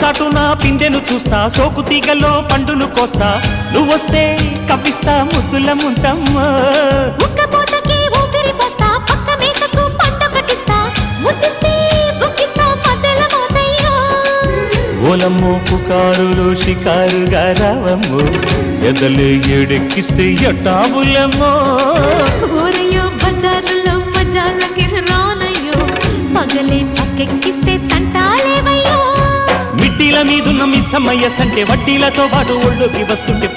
చాటున పిందెను చూస్తా, సోకు తీగల్లో పండును కోస్తా, నువ్వొస్తే కప్పిస్తా ముద్దుల ముంతమ్మ. ఉక్కపోతకి ఊపిరి పోస్తా, పక్క మేకకు పంట కట్టిస్తా, ముద్దిస్తే బుక్కిస్తా మధ్యల మోతయ్యో. ఓలమ్మో పుకారులు షికారుగా రావమ్మో, ఎదలే ఏడెక్కిస్తే ఎట్టాబులమ్మో. ఊరయ్యో బజారులో మజాలకి రానయ్యో, పగలే పక్కెక్కిస్తే తంటాలేవయ్యో. మిట్టిల మీదున్న మిస్సమ్మయ్య సంటే వడ్డీలతో పాటు ఒళ్ళోకి వస్తుంటే